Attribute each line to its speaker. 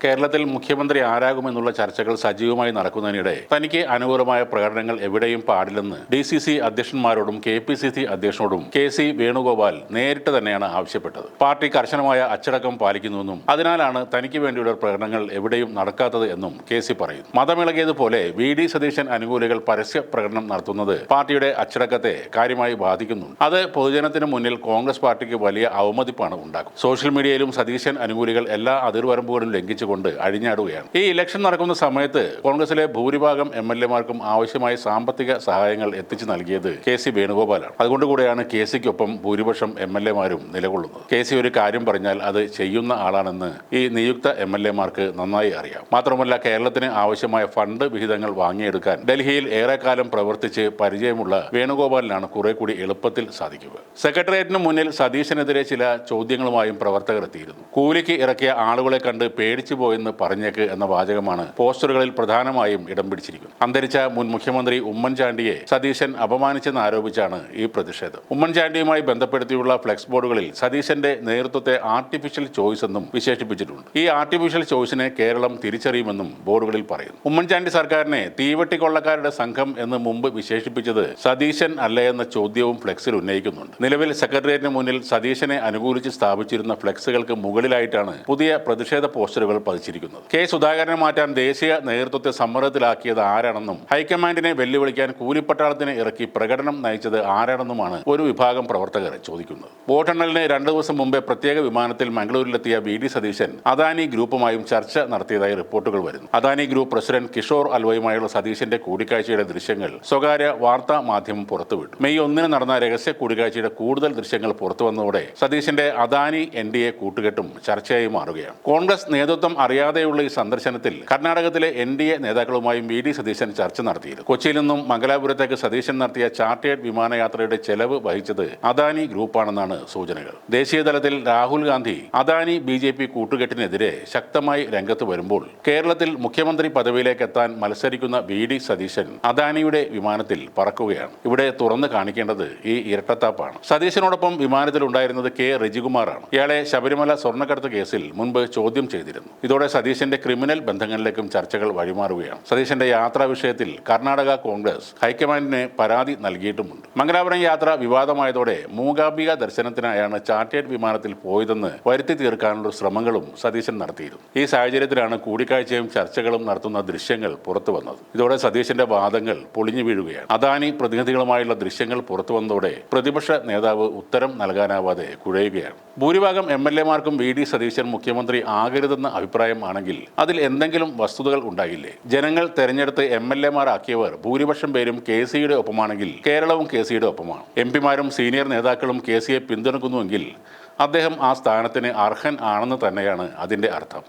Speaker 1: കേരളത്തിൽ മുഖ്യമന്ത്രി ആരാകുമെന്നുള്ള ചർച്ചകൾ സജീവമായി നടക്കുന്നതിനിടെ തനിക്ക് അനുകൂലമായ പ്രകടനങ്ങൾ എവിടെയും പാടില്ലെന്ന് DCC അധ്യക്ഷന്മാരോടും KPCC അധ്യക്ഷനോടും KC വേണുഗോപാൽ നേരിട്ട് തന്നെയാണ് ആവശ്യപ്പെട്ടത്. പാർട്ടി കർശനമായ അച്ചടക്കം പാലിക്കുന്നുവെന്നും അതിനാലാണ് തനിക്ക് വേണ്ടിയുള്ള പ്രകടനങ്ങൾ എവിടെയും നടക്കാത്തത് എന്നും KC പറയുന്നു. മതമിളകിയതുപോലെ VD സതീശൻ അനുകൂലികൾ പരസ്യ പ്രകടനം നടത്തുന്നത് പാർട്ടിയുടെ അച്ചടക്കത്തെ കാര്യമായി ബാധിക്കുന്നുണ്ട്. അത് പൊതുജനത്തിന് മുന്നിൽ കോൺഗ്രസ് പാർട്ടിക്ക് വലിയ അവമതിപ്പാണ് ഉണ്ടാക്കും. സോഷ്യൽ മീഡിയയിലും സതീശൻ അനുകൂലികൾ എല്ലാ അതിർവരമ്പുകളും ലംഘിച്ചു അഴിഞ്ഞാടുകയാണ്. ഈ ഇലക്ഷൻ നടക്കുന്ന സമയത്ത് കോൺഗ്രസിലെ ഭൂരിഭാഗം MLA-മാർക്കും ആവശ്യമായ സാമ്പത്തിക സഹായങ്ങൾ എത്തിച്ചു നൽകിയത് KC വേണുഗോപാലാണ്. അതുകൊണ്ടുകൂടെയാണ് KCക്കൊപ്പം ഭൂരിപക്ഷം MLA-മാരും നിലകൊള്ളുന്നത്. KC ഒരു കാര്യം പറഞ്ഞാൽ അത് ചെയ്യുന്ന ആളാണെന്ന് ഈ നിയുക്ത MLA-മാർക്ക് നന്നായി അറിയാം. മാത്രമല്ല, കേരളത്തിന് ആവശ്യമായ ഫണ്ട് വിഹിതങ്ങൾ വാങ്ങിയെടുക്കാൻ ഡൽഹിയിൽ ഏറെക്കാലം പ്രവർത്തിച്ച് പരിചയമുള്ള വേണുഗോപാലിനാണ് കുറെ കൂടി എളുപ്പത്തിൽ സാധിക്കുക. സെക്രട്ടേറിയറ്റിന് മുന്നിൽ സതീശനെതിരെ ചില ചോദ്യങ്ങളുമായും പ്രവർത്തകർ എത്തിയിരുന്നു. കൂലിക്ക് ഇറക്കിയ ആളുകളെ കണ്ട് പേടിച്ചു പോയെന്ന് പറഞ്ഞേക്ക് എന്ന വാചകമാണ് പോസ്റ്ററുകളിൽ പ്രധാനമായും ഇടം പിടിച്ചിരിക്കുന്നത്. അന്തരിച്ച മുൻ മുഖ്യമന്ത്രി ഉമ്മൻചാണ്ടിയെ സതീശൻ അപമാനിച്ചെന്ന് ആരോപിച്ചാണ് ഈ പ്രതിഷേധം. ഉമ്മൻചാണ്ടിയുമായി ബന്ധപ്പെടുത്തിയുള്ള ഫ്ലെക്സ് ബോർഡുകളിൽ സതീശന്റെ നേതൃത്വത്തെ ആർട്ടിഫിഷ്യൽ ചോയ്സ് എന്നും വിശേഷിപ്പിച്ചിട്ടുണ്ട്. ഈ ആർട്ടിഫിഷ്യൽ ചോയ്സിനെ കേരളം തിരിച്ചറിയുമെന്നും ബോർഡുകളിൽ പറയുന്നു. ഉമ്മൻചാണ്ടി സർക്കാരിനെ തീവെട്ടിക്കൊള്ളക്കാരുടെ സംഘം എന്ന് മുമ്പ് വിശേഷിപ്പിച്ചത് സതീശൻ അല്ലേ എന്ന ചോദ്യവും ഫ്ലെക്സിൽ ഉന്നയിക്കുന്നുണ്ട്. നിലവിൽ സെക്രട്ടേറിയറ്റിന് മുന്നിൽ സതീശനെ അനുകൂലിച്ച് സ്ഥാപിച്ചിരുന്ന ഫ്ലെക്സുകൾക്ക് മുകളിലായിട്ടാണ് പുതിയ പ്രതിഷേധ പോസ്റ്ററുകൾ പതിച്ചിരിക്കുന്നത്. K. സുധാകരനെ മാറ്റാൻ ദേശീയ നേതൃത്വത്തെ സമ്മർദ്ദത്തിലാക്കിയത് ആരാണെന്നും ഹൈക്കമാൻഡിനെ വെല്ലുവിളിക്കാൻ കൂലിപ്പട്ടാളത്തിനെ ഇറക്കി പ്രകടനം നയിച്ചത് ആരാണെന്നുമാണ് ഒരു വിഭാഗം പ്രവർത്തകർ ചോദിക്കുന്നത്. വോട്ടെണ്ണലിന് 2 ദിവസം മുമ്പേ പ്രത്യേക വിമാനത്തിൽ മംഗളൂരിലെത്തിയ VD സതീശൻ അദാനി ഗ്രൂപ്പുമായും ചർച്ച നടത്തിയതായി റിപ്പോർട്ടുകൾ വരുന്നു. അദാനി ഗ്രൂപ്പ് പ്രസിഡന്റ് കിഷോർ അൽവയുമായുള്ള സതീശന്റെ കൂടിക്കാഴ്ചയുടെ ദൃശ്യങ്ങൾ സ്വകാര്യ വാർത്താ മാധ്യമം പുറത്തുവിട്ടു. മെയ് 1 നടന്ന രഹസ്യ കൂടിക്കാഴ്ചയുടെ കൂടുതൽ ദൃശ്യങ്ങൾ പുറത്തുവന്നതോടെ സതീശന്റെ അദാനി NDA കൂട്ടുകെട്ടും ചർച്ചയായി മാറുകയാണ്. കോൺഗ്രസ് നേതൃത്വം അറിയാതെയുള്ള ഈ സന്ദർശനത്തിൽ കർണാടകത്തിലെ NDA നേതാക്കളുമായും VD സതീശൻ ചർച്ച നടത്തിയിരുന്നു. കൊച്ചിയിൽ നിന്നും മംഗലാപുരത്തേക്ക് സതീശൻ നടത്തിയ ചാർട്ടേഡ് വിമാനയാത്രയുടെ ചെലവ് വഹിച്ചത് അദാനി ഗ്രൂപ്പാണെന്നാണ് സൂചനകൾ. ദേശീയ തലത്തിൽ രാഹുൽ ഗാന്ധി അദാനി BJP കൂട്ടുകെട്ടിനെതിരെ ശക്തമായി രംഗത്ത് വരുമ്പോൾ കേരളത്തിൽ മുഖ്യമന്ത്രി പദവിയിലേക്ക് എത്താൻ മത്സരിക്കുന്ന VD സതീശൻ അദാനിയുടെ വിമാനത്തിൽ പറക്കുകയാണ്. ഇവിടെ തുറന്നു കാണിക്കേണ്ടത് ഈ ഇരട്ടത്താപ്പാണ്. സതീശനോടൊപ്പം വിമാനത്തിൽ ഉണ്ടായിരുന്നത് K. റജികുമാറാണ്. ഇയാളെ ശബരിമല സ്വർണ്ണക്കടത്ത് കേസിൽ മുൻപ് ചോദ്യം ചെയ്തിരുന്നു. ഇതോടെ സതീശന്റെ ക്രിമിനൽ ബന്ധങ്ങളിലേക്കും ചർച്ചകൾ വഴിമാറുകയാണ്. സതീശന്റെ യാത്രാ വിഷയത്തിൽ കർണാടക കോൺഗ്രസ് ഹൈക്കമാൻഡിന് പരാതി നൽകിയിട്ടുമുണ്ട്. മംഗലാപുരം യാത്ര വിവാദമായതോടെ മൂകാംബിക ദർശനത്തിനായാണ് ചാർട്ടേഡ് വിമാനത്തിൽ പോയതെന്ന് വരുത്തി തീർക്കാനുള്ള ശ്രമങ്ങളും സതീശൻ നടത്തിയിരുന്നു. ഈ സാഹചര്യത്തിലാണ് കൂടിക്കാഴ്ചയും ചർച്ചകളും നടത്തുന്ന ദൃശ്യങ്ങൾ പുറത്തു വന്നത്. ഇതോടെ സതീശന്റെ വാദങ്ങൾ പൊളിഞ്ഞു വീഴുകയാണ്. അദാനി പ്രതിനിധികളുമായുള്ള ദൃശ്യങ്ങൾ പുറത്തു വന്നതോടെ പ്രതിപക്ഷ നേതാവ് ഉത്തരം നൽകാനാവാതെ കുഴയുകയാണ്. ഭൂരിഭാഗം MLA-മാർക്കും VD സതീശൻ മുഖ്യമന്ത്രി ആകരുതെന്ന അഭിപ്രായം ആണെങ്കിൽ അതിൽ എന്തെങ്കിലും വസ്തുതകൾ ഉണ്ടാകില്ലേ? ജനങ്ങൾ തെരഞ്ഞെടുത്ത് MLA-മാർ ആക്കിയവർ ഭൂരിപക്ഷം പേരും KCയുടെ ഒപ്പമാണെങ്കിൽ കേരളവും KCയുടെ ഒപ്പമാണ്. MP-മാരും സീനിയർ നേതാക്കളും KCയെ പിന്തുണക്കുന്നുവെങ്കിൽ അദ്ദേഹം ആ സ്ഥാനത്തിന് അർഹൻ ആണെന്ന് തന്നെയാണ് അതിൻ്റെ അർത്ഥം.